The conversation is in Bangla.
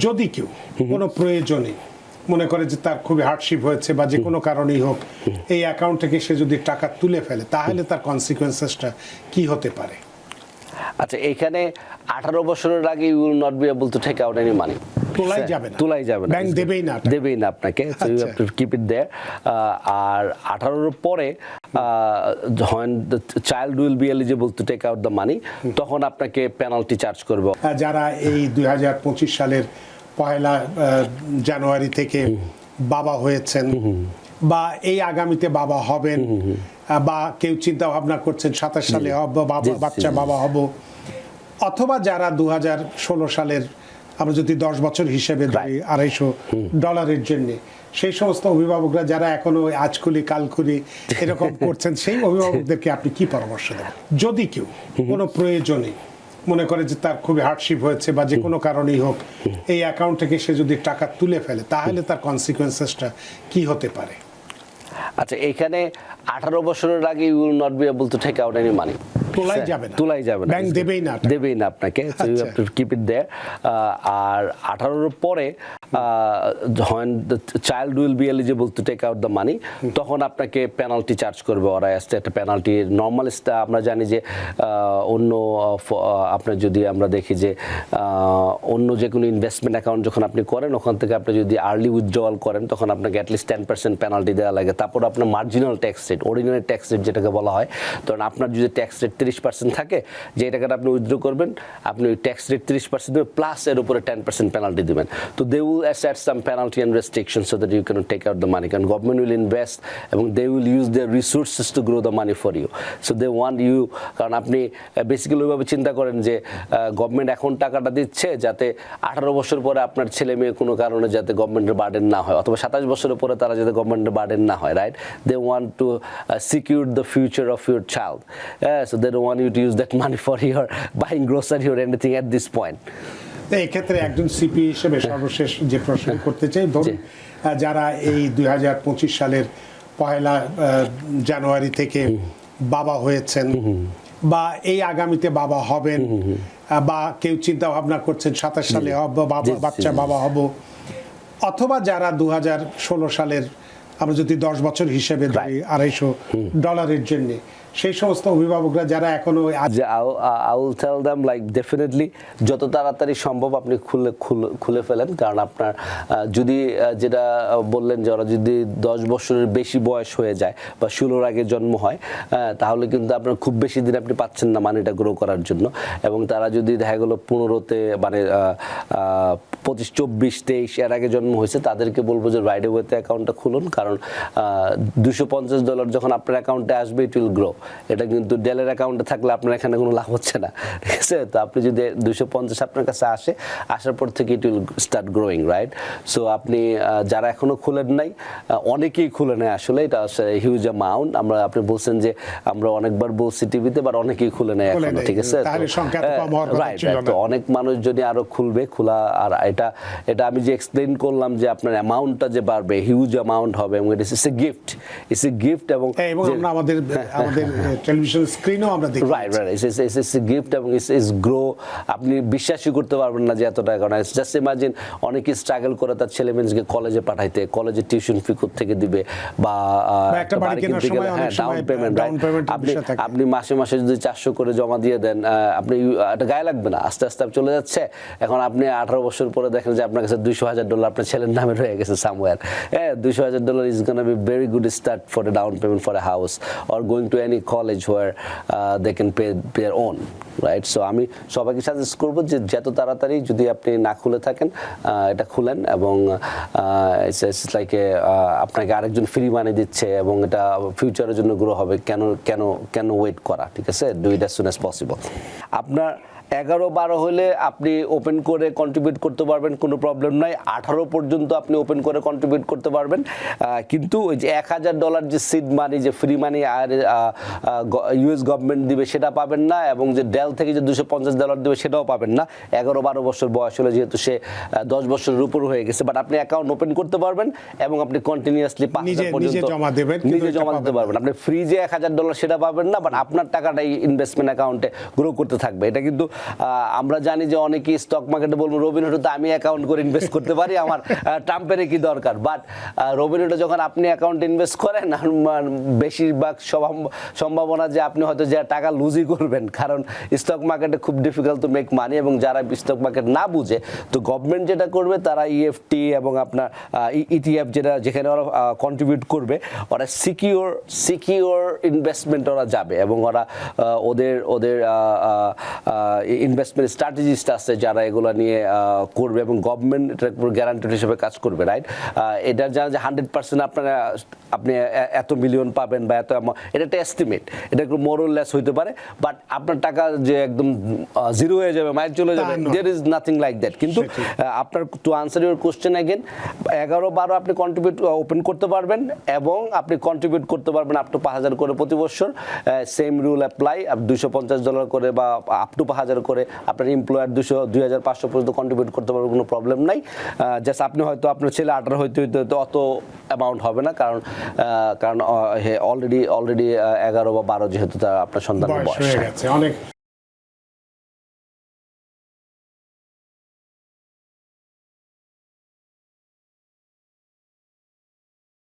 যদি কেউ কোনো প্রয়োজনে মনে করে যে তার খুবই হার্ডশিপ হয়েছে বা যে কোনো কারণেই হোক এই অ্যাকাউন্ট থেকে সে যদি টাকা তুলে ফেলে তাহলে তার কনসিকুয়েন্সেসটা কি হতে পারে? আচ্ছা, এখানে 18 বছরের আগে you will not be able to take out any money. তোলাই যাবে না, তোলাই যাবে না, ব্যাংক দেবেই না আপনাকে। So you have to keep it there. আর 18 এর পরে when the child will be eligible to take out the money, তখন আপনাকে পেনাল্টি চার্জ করবে। যারা এই 2025 সালের 1 জানুয়ারি থেকে বাবা হয়েছেন বা এই আগামীতে বাবা হবেন বা কেউ চিন্তা ভাবনা করছেন 27 সালে বাচ্চা বাবা হব, অথবা যারা 2016 সালের আমরা যদি 10 বছর হিসেবে ধরি $250 জন্য, সেই সমস্ত অভিভাবকরা যারা এখনো আজকুলি কালকুলি এরকম করছেন, সেই অভিভাবকদেরকে আপনি কি পরামর্শ দেবেন? যদি কেউ কোনো প্রয়োজনে মনে করে যে তার খুবই হার্ডশিপ হয়েছে বা যে কোনো কারণেই হোক এই অ্যাকাউন্ট থেকে সে যদি টাকা তুলে ফেলে তাহলে তার কনসিকুয়েন্সেসটা কি হতে পারে? আচ্ছা, এখানে 18 বছরের আগে you will not be able to take out any money. তোলাই যাবে না, ব্যাংক দেবেই না আপনাকে। So you have to keep it there. আর 18 এর পরে when the child will be eligible to take out the money, তখন আপনাকে পেনাল্টি চার্জ করবে ওরা। একটা পেনাল্টি নর্মাল আমরা জানি যে অন্য আপনার যদি আমরা দেখি যে অন্য যে কোনো ইনভেস্টমেন্ট অ্যাকাউন্ট যখন আপনি করেন ওখান থেকে আপনি যদি আর্লি উইথড্রয়াল করেন তখন আপনাকে অ্যাটলিস্ট 10% পেনাল্টি দেওয়া লাগে। তারপর আপনার marginal tax rate, ordinary tax rate যেটাকে বলা হয়, কারণ আপনার যদি ট্যাক্স রেট 30% থাকে, যে টাকাটা আপনি উইথড্র করবেন আপনি ওই ট্যাক্স রেট 30% দেবেন প্লাস এর উপরে 10% পেনাল্টি দেবেন। তো they will set some penalty and restrictions so that you cannot take out the money, and government will invest এবং they will use their resources to grow the money for you, so they want you, কারণ আপনি বেসিক্যালি ওইভাবে চিন্তা করেন যে গভর্নমেন্ট এখন টাকাটা দিচ্ছে যাতে 18 বছর পরে আপনার ছেলে মেয়ে কোনো কারণে যাতে গভর্নমেন্টের বার্ডেন না হয়, অথবা 27 বছরের পরে তারা যাতে গভর্নমেন্টের বার্ডেন না হয়, right? They want to secure the future of your child, so they don't want you to use that money for your buying grocery or anything at this point. এই ক্ষেত্রে একজন সিপি হিসেবে সর্বশেষ যে প্রশ্ন করতে চাই, ধরুন যারা এই 2025 সালের 1 জানুয়ারি থেকে বাবা হয়েছেন বা এই আগামীতে বাবা হবেন বা কেউ চিন্তা ভাবনা করছেন 27 সালে বাচ্চা বাবা হব, অথবা যারা 2016 সালের আমরা যদি 10 বছর হিসেবে ধরি $250 জন্য, সেই সমস্ত অভিভাবকরা যারা এখনো I will tell them like definitely যত তাড়াতাড়ি সম্ভব আপনি খুলে ফেলেন, কারণ আপনার যদি যেটা বললেন যে ওরা যদি 10 বছরের বেশি বয়স হয়ে যায় বা 16 আগে জন্ম হয়, তাহলে কিন্তু আপনার খুব বেশি দিন আপনি পাচ্ছেন না মানিটা গ্রো করার জন্য। এবং তারা যদি দেখা গেলো 15-তে মানে 25, 24, 23 এর আগে জন্ম হয়েছে, তাদেরকে বলবো যে রাইট ওয়েতে অ্যাকাউন্টটা খুলুন, কারণ $250 যখন আপনার অ্যাকাউন্টে আসবে ইট উইল গ্রো। এটা কিন্তু ডেলের অ্যাকাউন্টে থাকলে আপনার এখানে কোনো লাভ হচ্ছে না, ঠিক আছে? তো আপনি যদি 250 আপনার কাছে আসার পর থেকে it will start growing, right? So আপনি যারা এখনো খুলেন নাই, অনেকেই খুলে নেয় আসলে, এটা হিউজ অ্যামাউন্ট। আপনি বলছেন যে আমরা অনেকবার বলছি টিভিতে, বাট অনেকেই খুলে নেয় এখনো, ঠিক আছে? রাইট, তো অনেক মানুষ যদি আরো খোলা, আর এটা আমি যে এক্সপ্লেইন করলাম যে আপনার অ্যামাউন্টটা যে বাড়বে, হিউজ অ্যামাউন্ট হবে, এবং ইটস এ গিফট, এবং আমাদের টেলিভিশন স্ক্রিনেও আমরা দেখি, রাইট, ইটস এ গিফট এবং ইটস গ্রো। আপনি বিশ্বাসই করতে পারবেন না যে এত টাকা। জাস্ট ইমাজিন অনেকেই স্ট্রাগল করে তার ছেলে মেয়েকে কলেজে পাঠাইতে, কলেজে টিউশন ফি থেকে দিবে বা একটা বাড়ি কিনতে গেলে ডাউন পেমেন্ট, আপনি মাসে যদি 400 করে জমা দিয়ে দেন, আপনি এটা গায়ে লাগবে না, আস্তে আস্তে চলে যাচ্ছে। এখন আপনি 18 বছর পরে দেখেন যে আপনার কাছে $200,000 আপনার ছেলের নামে রয়ে গেছে somewhere. $200,000 is gonna be very good start for the down payment for a house or going to any college where they can pay their own, right? So আমি সবাইকে সাজেস্ট করব যে যত তাড়াতাড়ি যদি আপনি না খুলে থাকেন এটা খুলেন, এবং ইটস লাইক আপনাকে আরেকজন ফ্রি মানি দিচ্ছে এবং এটা ফিউচারের জন্য গ্রো হবে। কেন ওয়েট করা, ঠিক আছে? Do it as soon as possible. আপনার 11-12 হলে আপনি ওপেন করে কন্ট্রিবিউট করতে পারবেন, কোনো প্রবলেম নাই। 18 পর্যন্ত আপনি ওপেন করে কন্ট্রিবিউট করতে পারবেন, কিন্তু ওই যে $1,000 যে সিড মানি, যে ফ্রি মানি আর ইউএস গভর্নমেন্ট দিবে সেটা পাবেন না, এবং যে ডেল থেকে যে $250 দিবে সেটাও পাবেন না 11-12 বছর বয়স হলে, যেহেতু সে 10 বছরের উপর হয়ে গেছে। বাট আপনি অ্যাকাউন্ট ওপেন করতে পারবেন এবং আপনি কন্টিনিউয়াসলি 5,000 পর্যন্ত নিজে জমা দিতে পারবেন। আপনি ফ্রি যে $1,000 সেটা পাবেন না, বাট আপনার টাকাটা এই ইনভেস্টমেন্ট অ্যাকাউন্টে গ্রো করতে থাকবে। এটা কিন্তু আমরা জানি যে অনেকেই স্টক মার্কেটে বলবো রবিনহুডে তো আমি অ্যাকাউন্ট করে ইনভেস্ট করতে পারি, আমার ট্রাম্পের কি দরকার। বাট রবিনহুডে যখন আপনি অ্যাকাউন্ট ইনভেস্ট করেন, বেশিরভাগ সম্ভাবনা যে আপনি হয়তো যে টাকা লুজই করবেন, কারণ স্টক মার্কেটে খুব ডিফিকাল্ট টু মেক মানি। এবং যারা স্টক মার্কেট না বুঝে, তো গভর্নমেন্ট যেটা করবে তারা ইএফটি এবং আপনার ইটিএফ যেখানে ওরা কন্ট্রিবিউট করবে, ওরা সিকিউর ইনভেস্টমেন্ট ওরা যাবে এবং ওরা ওদের ইনভেস্টমেন্ট স্ট্র্যাটেজিস্ট আছে যারা এগুলো নিয়ে করবে এবং গভর্নমেন্ট এটার উপর গ্যারান্টেড হিসেবে কাজ করবে, রাইট? এটার জানা যে 100% আপনি এত মিলিয়ন পাবেন বা এত, এটা একটা এস্টিমেট, এটা একটু মোরল লেস হইতে পারে, বাট আপনার টাকা যে একদম জিরো হয়ে যাবে, মাইল চলে যাবে, there is nothing like that. কিন্তু আপনার to answer your question again, 11-12 আপনি কন্ট্রিবিউট ওপেন করতে পারবেন এবং আপনি কন্ট্রিবিউট করতে পারবেন আপ টু 5,000 করে প্রতি বছর। সেম রুল অ্যাপ্লাই, $250 করে বা আপ টু 5,000 করে আপনার এমপ্লয়ার 2,500 পর্যন্ত কন্ট্রিবিউট করতে পারবে, কোনো প্রবলেম নাই। জাস্ট আপনি হয়তো আপনার ছেলে 18 হইতে অত অ্যামাউন্ট হবে না, কারণ অলরেডি 11 বা 12 যেহেতু তার আপনার সন্তানের বয়স। অনেক